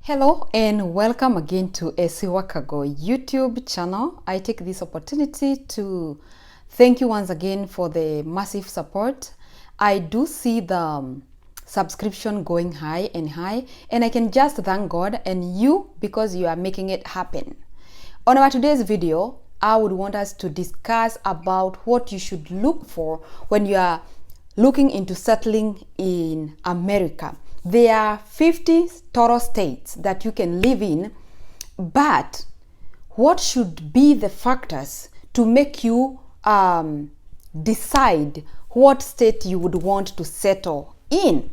Hello and welcome again to Esiwakago YouTube channel. I take this opportunity to thank you once again for the massive support. I do see the subscription going high and I can just thank God and you because you are making it happen. On our today's video, I would want us to discuss about what you should look for when you are looking into settling in America. There are 50 total states that you can live in, but what should be the factors to make you decide what state you would want to settle in?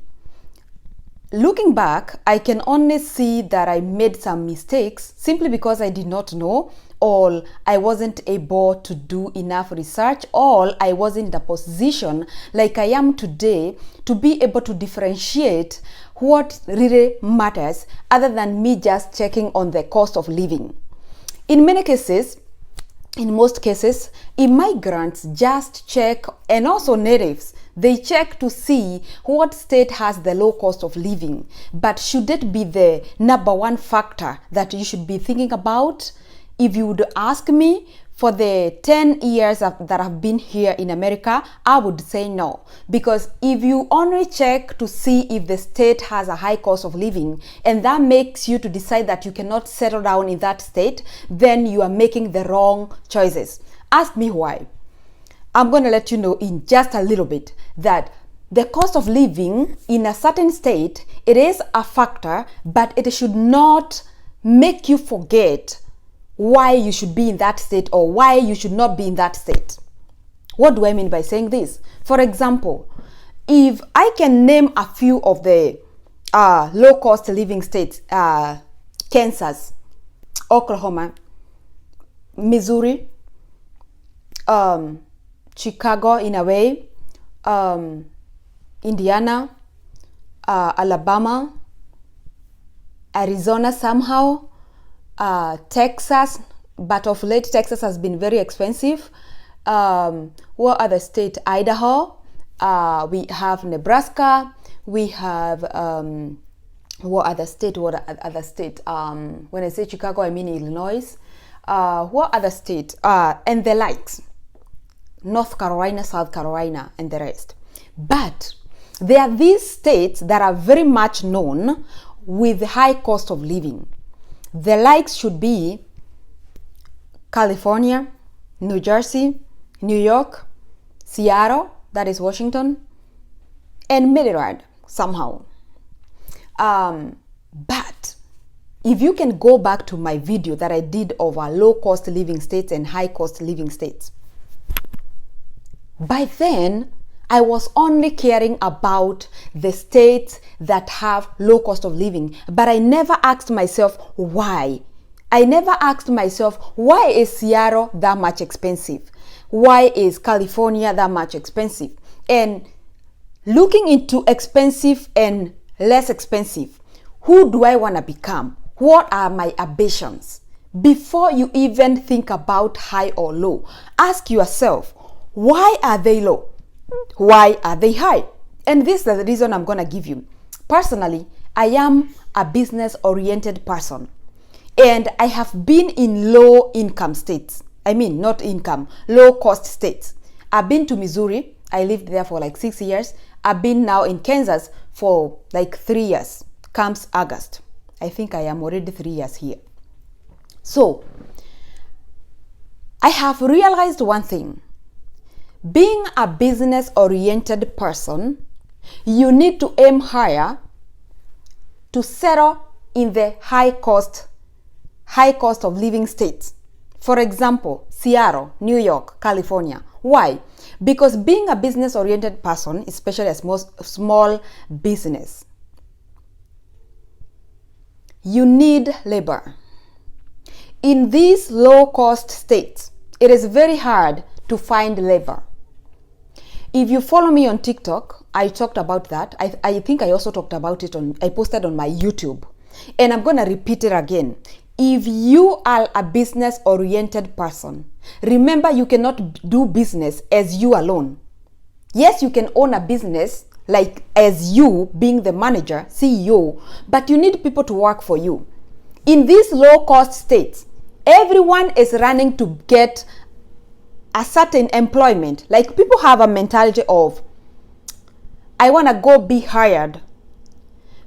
Looking back, I can only see that I made some mistakes simply because I did not know, or I wasn't able to do enough research, or I wasn't in the position like I am today to be able to differentiate what really matters other than me just checking on the cost of living. In most cases, immigrants just check, and also natives, they check to see what state has the low cost of living. But should it be the number one factor that you should be thinking about? If you would ask me, for the 10 years that I've been here in America, I would say no. Because if you only check to see if the state has a high cost of living, and that makes you to decide that you cannot settle down in that state, then you are making the wrong choices. Ask me why. I'm going to let you know in just a little bit that the cost of living in a certain state, it is a factor, but it should not make you forget why you should be in that state or why you should not be in that state. What do I mean by saying this? For example, if I can name a few of the low cost living states, Kansas, Oklahoma, Missouri, Chicago in a way, Indiana, Alabama, Arizona somehow, Texas, but of late Texas has been very expensive. What other state? Idaho, we have Nebraska, we have what other state? When I say Chicago, I mean Illinois. What other state? And the likes, North Carolina, South Carolina, and the rest. But there are these states that are very much known with high cost of living. The likes should be California, New Jersey, New York, Seattle, that is Washington, and Maryland somehow. But if you can go back to my video that I did over low cost living states and high cost living states, by then I was only caring about the states that have low cost of living, but I never asked myself why. I never asked myself, why is Seattle that much expensive? Why is California that much expensive? And looking into expensive and less expensive, who do I want to become? What are my ambitions? Before you even think about high or low, ask yourself, why are they low? Why are they high? And this is the reason I'm going to give you. Personally, I am a business-oriented person. And I have been in low-income states. I mean, not income, low-cost states. I've been to Missouri. I lived there for like 6 years. I've been now in Kansas for like 3 years. Comes August. I think I am already 3 years here. So, I have realized one thing. Being a business-oriented person, you need to aim higher to settle in the high cost of living states. For example, Seattle, New York, California. Why? Because being a business-oriented person, especially a small business, you need labor. In these low-cost states, it is very hard to find labor. If you follow me on TikTok, I talked about that. I think I also talked about it I posted on my YouTube. And I'm going to repeat it again. If you are a business-oriented person, remember you cannot do business as you alone. Yes, you can own a business like as you being the manager, CEO, but you need people to work for you. In these low cost states, everyone is running to get a certain employment. Like people have a mentality of, I want to go be hired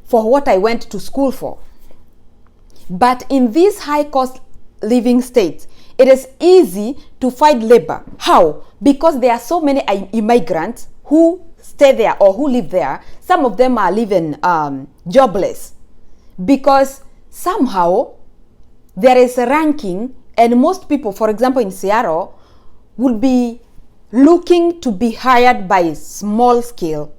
for what I went to school for. But in these high cost living states, it is easy to find labor. How? Because there are so many immigrants who stay there or who live there. Some of them are living jobless because somehow there is a ranking, and most people, for example in Seattle, would be looking to be hired by small scale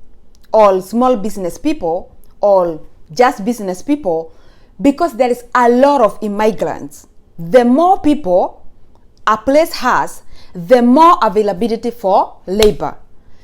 or small business people or just business people, because there is a lot of immigrants. The more people a place has, the more availability for labor.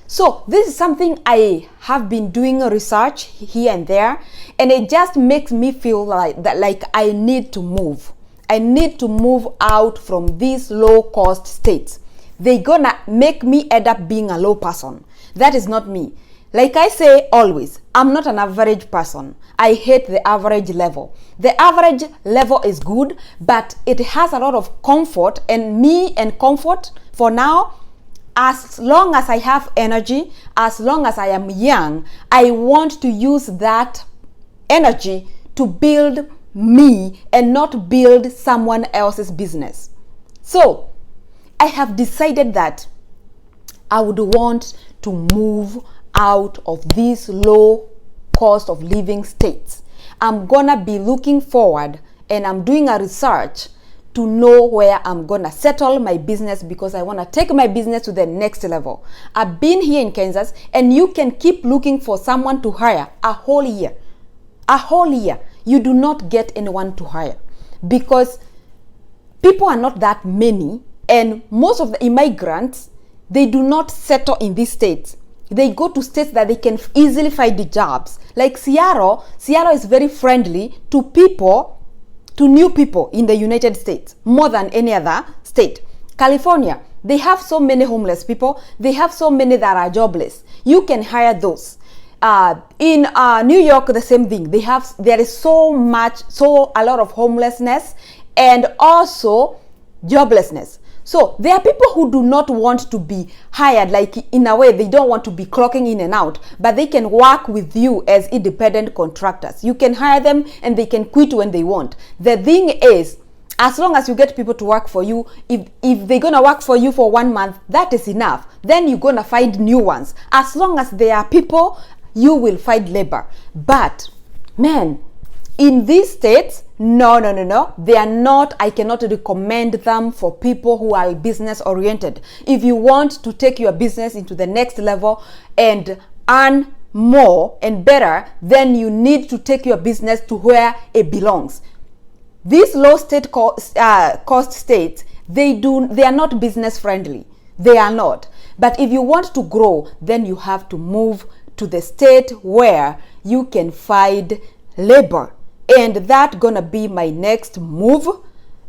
So this is something I have been doing research here and there, and it just makes me feel like I need to move. I need to move out from these low cost states. They're gonna make me end up being a low person. That is not me. Like I say always, I'm not an average person. I hate the average level. The average level is good, but it has a lot of comfort, and me and comfort for now, as long as I have energy, as long as I am young, I want to use that energy to build me and not build someone else's business. So I have decided that I would want to move out of these low cost of living states. I'm gonna be looking forward, and I'm doing a research to know where I'm gonna settle my business, because I wanna take my business to the next level. I've been here in Kansas, and you can keep looking for someone to hire a whole year. A whole year. You do not get anyone to hire because people are not that many, and most of the immigrants, they do not settle in these states. They go to states that they can easily find the jobs. Like Seattle is very friendly to people, to new people in the United States, more than any other state. California, they have so many homeless people. They have so many that are jobless. You can hire those. In New York, the same thing. There is a lot of homelessness and also joblessness. So there are people who do not want to be hired, like in a way they don't want to be clocking in and out, but they can work with you as independent contractors. You can hire them and they can quit when they want. The thing is, as long as you get people to work for you, if they're gonna work for you for 1 month, that is enough. Then you're gonna find new ones. As long as there are people, you will find labor. But man, in these states, no, they are not. I cannot recommend them for people who are business oriented. If you want to take your business into the next level and earn more and better, then you need to take your business to where it belongs. These low cost states, they are not business friendly. They are not. But if you want to grow, then you have to move to the state where you can find labor. And that's gonna be my next move.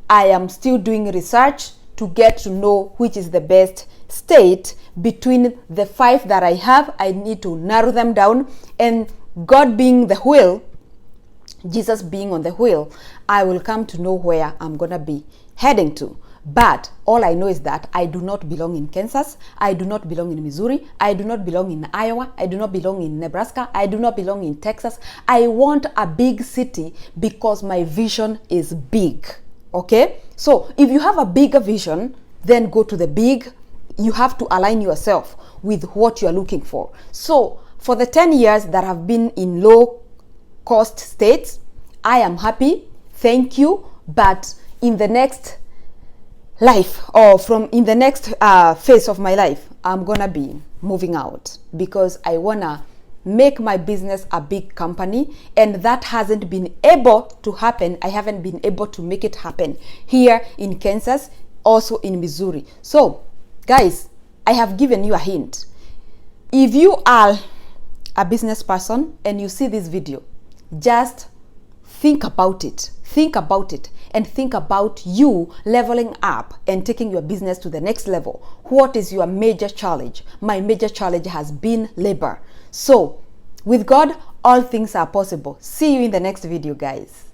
I am still doing research to get to know which is the best state between the 5 that I have. I need to narrow them down, and God being the wheel, Jesus being on the wheel, I will come to know where I'm gonna be heading to. But all I know is that I do not belong in Kansas. I do not belong in Missouri. I do not belong in Iowa. I do not belong in Nebraska. I do not belong in Texas. I want a big city because my vision is big. Okay? So if you have a bigger vision, then go to the big. You have to align yourself with what you are looking for. So for the 10 years that I've been in low cost states, I am happy. Thank you. But in the next life, or in the next phase of my life, I'm gonna be moving out because I wanna make my business a big company, and that hasn't been able to happen. I haven't been able to make it happen here in Kansas, also in Missouri. So guys, I have given you a hint. If you are a business person and you see this video, just think about it. Think about it, and think about you leveling up and taking your business to the next level. What is your major challenge? My major challenge has been labor. So with God, all things are possible. See you in the next video, guys.